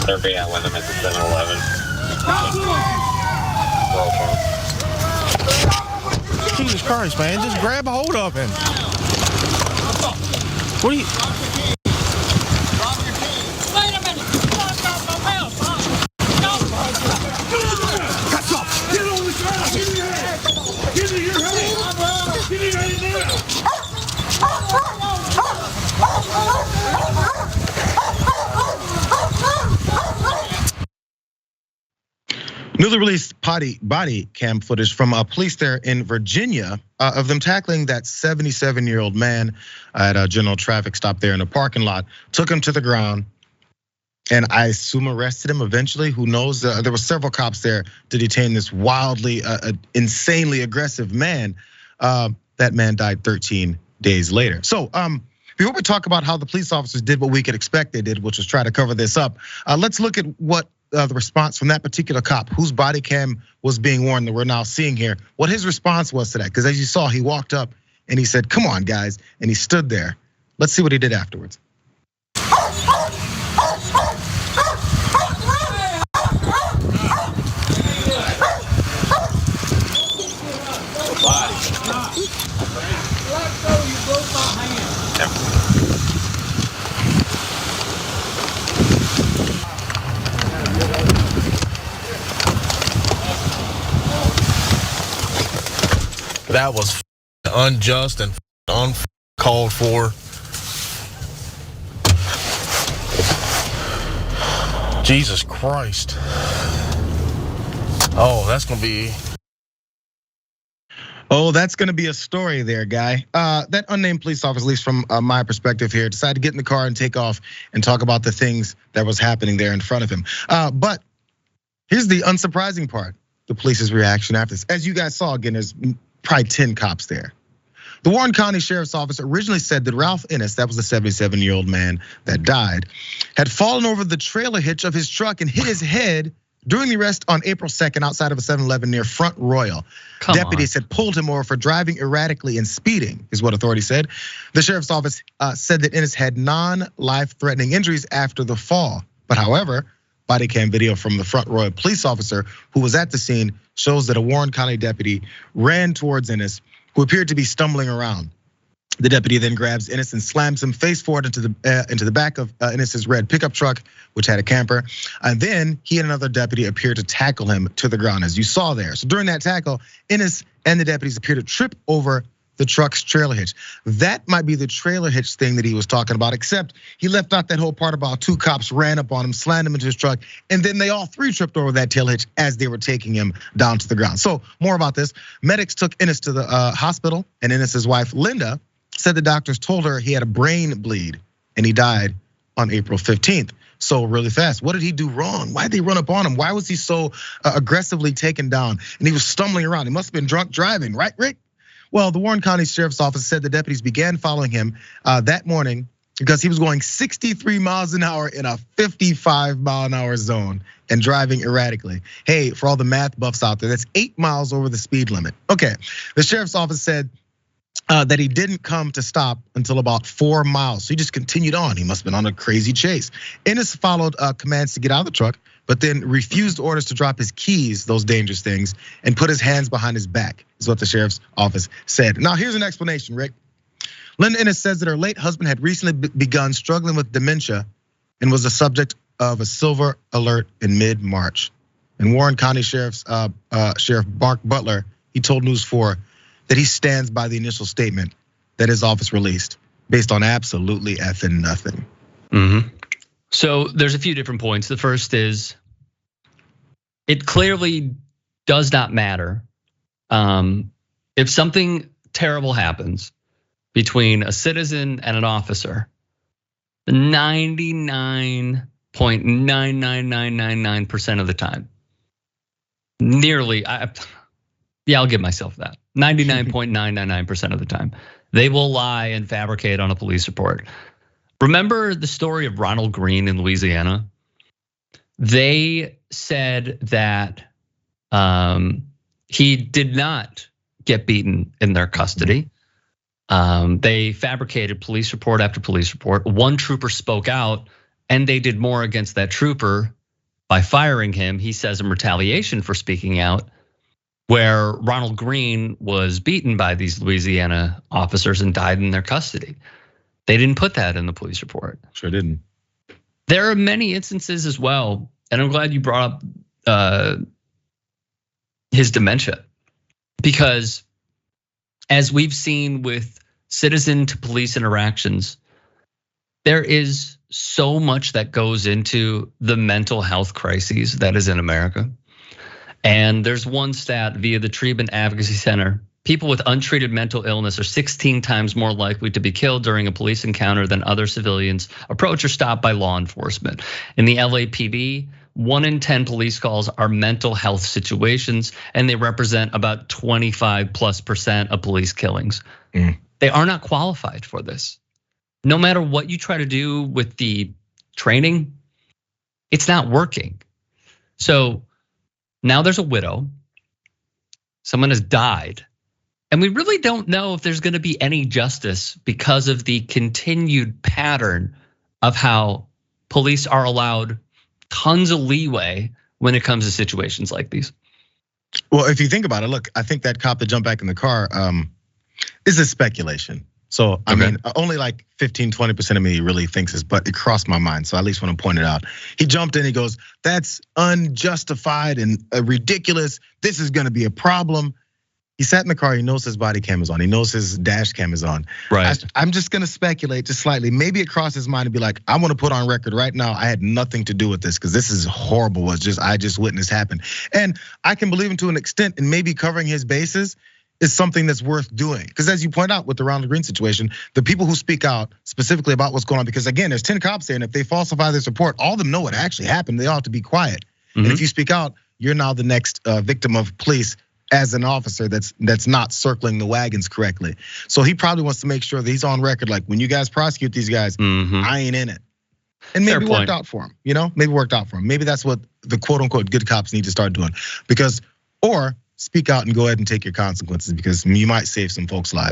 They're being with him at the 7-Eleven. Jesus Christ, man. Just grab a hold of him. What are you... Wait a minute. Catch up. Get on the ground. Get in your head. Get in your head. Get in your head now. Newly released body cam footage from police there in Virginia of them tackling that 77-year-old man at a general traffic stop there in a parking lot, took him to the ground, and I assume arrested him eventually. Who knows? There were several cops there to detain this wildly, insanely aggressive man. That man died 13 days later. So before we talk about how the police officers did what we could expect they did, which was try to cover this up, let's look at what the response from that particular cop whose body cam was being worn that we're now seeing here, what his response was to that. Because as you saw, he walked up and he said, "Come on, guys," and he stood there. Let's see what he did afterwards. That was unjust and uncalled for. Jesus Christ. Oh, that's gonna be. Oh, that's gonna be a story there, guy. That unnamed police officer, at least from my perspective here, decided to get in the car and take off and talk about the things that was happening there in front of him. But here's the unsurprising part, the police's reaction after this. As you guys saw, again, there's probably 10 cops there. The Warren County Sheriff's Office originally said that Ralph Ennis, that was the 77-year-old man that died, had fallen over the trailer hitch of his truck and hit his head during the arrest on April 2nd outside of a 7-Eleven near Front Royal. Deputies had pulled him over for driving erratically and speeding, is what authorities said. The Sheriff's Office said that Ennis had non-life-threatening injuries after the fall. But however, body cam video from the Front Royal police officer who was at the scene shows that a Warren County deputy ran towards Ennis, who appeared to be stumbling around. The deputy then grabs Ennis and slams him face forward into the back of Ennis's red pickup truck, which had a camper. And then he and another deputy appeared to tackle him to the ground, as you saw there. So during that tackle, Ennis and the deputies appeared to trip over the truck's trailer hitch. That might be the trailer hitch thing that he was talking about, except he left out that whole part about 2 cops ran up on him, slammed him into his truck, and then they all 3 tripped over that tail hitch as they were taking him down to the ground. So more about this. Medics took Ennis to the hospital, and Ennis's wife, Linda, said the doctors told her he had a brain bleed and he died on April 15th. So really fast, what did he do wrong? Why did they run up on him? Why was he so aggressively taken down? And he was stumbling around. He must have been drunk driving, right, Rick? Well, the Warren County Sheriff's Office said the deputies began following him that morning because he was going 63 miles an hour in a 55-mile-an-hour zone and driving erratically. Hey, for all the math buffs out there, that's 8 miles over the speed limit. Okay, the Sheriff's Office said that he didn't come to stop until about 4 miles. So he just continued on. He must have been on a crazy chase. Ennis followed commands to get out of the truck, but then refused orders to drop his keys, those dangerous things, and put his hands behind his back, is what the Sheriff's Office said. Now, here's an explanation, Rick. Linda Ennis says that her late husband had recently begun struggling with dementia and was the subject of a silver alert in mid-March. And Warren County Sheriff Mark Butler, he told News 4 that he stands by the initial statement that his office released based on absolutely effing nothing. So there's a few different points. The first is it clearly does not matter if something terrible happens between a citizen and an officer. 99.99999% of the time, nearly, I'll give myself that. 99.999% of the time, they will lie and fabricate on a police report. Remember the story of Ronald Green in Louisiana? They said that he did not get beaten in their custody. They fabricated police report after police report. One trooper spoke out And they did more against that trooper by firing him, he says, in retaliation for speaking out, where Ronald Green was beaten by these Louisiana officers and died in their custody. They didn't put that in the police report. Sure didn't. There are many instances as well, and I'm glad you brought up his dementia, because as we've seen with citizen to police interactions, there is so much that goes into the mental health crises that is in America. And there's one stat via the Treatment Advocacy Center. People with untreated mental illness are 16 times more likely to be killed during a police encounter than other civilians approached or stopped by law enforcement. In the LAPD, 1 in 10 police calls are mental health situations, and they represent about 25+% of police killings. They are not qualified for this. No matter what you try to do with the training, it's not working. So now there's a widow, someone has died, and we really don't know if there's gonna be any justice because of the continued pattern of how police are allowed tons of leeway when it comes to situations like these. Well, if you think about it, look, I think that cop that jumped back in the car is a speculation. So, I mean, only like 15-20% of me really thinks this, but it crossed my mind. So I at least want to point it out. He jumped in, he goes, that's unjustified and ridiculous. This is gonna be a problem. He sat in the car, he knows his body cam is on. He knows his dash cam is on. Right. I'm just gonna speculate just slightly. Maybe it crossed his mind to be like, I wanna put on record right now, I had nothing to do with this because this is horrible. I just witnessed happen. And I can believe him to an extent, and maybe covering his bases is something that's worth doing. Because as you point out with the Ronald Green situation, the people who speak out specifically about what's going on, because again, there's 10 cops there, and if they falsify this report, all of them know what actually happened. They ought to be quiet. And if you speak out, you're now the next victim of police as an officer that's not circling the wagons correctly. So he probably wants to make sure that he's on record, like when you guys prosecute these guys, I ain't in it. And maybe worked out for him, maybe worked out for him. Maybe that's what the quote unquote good cops need to start doing. Or speak out and go ahead and take your consequences, because you might save some folks' lives.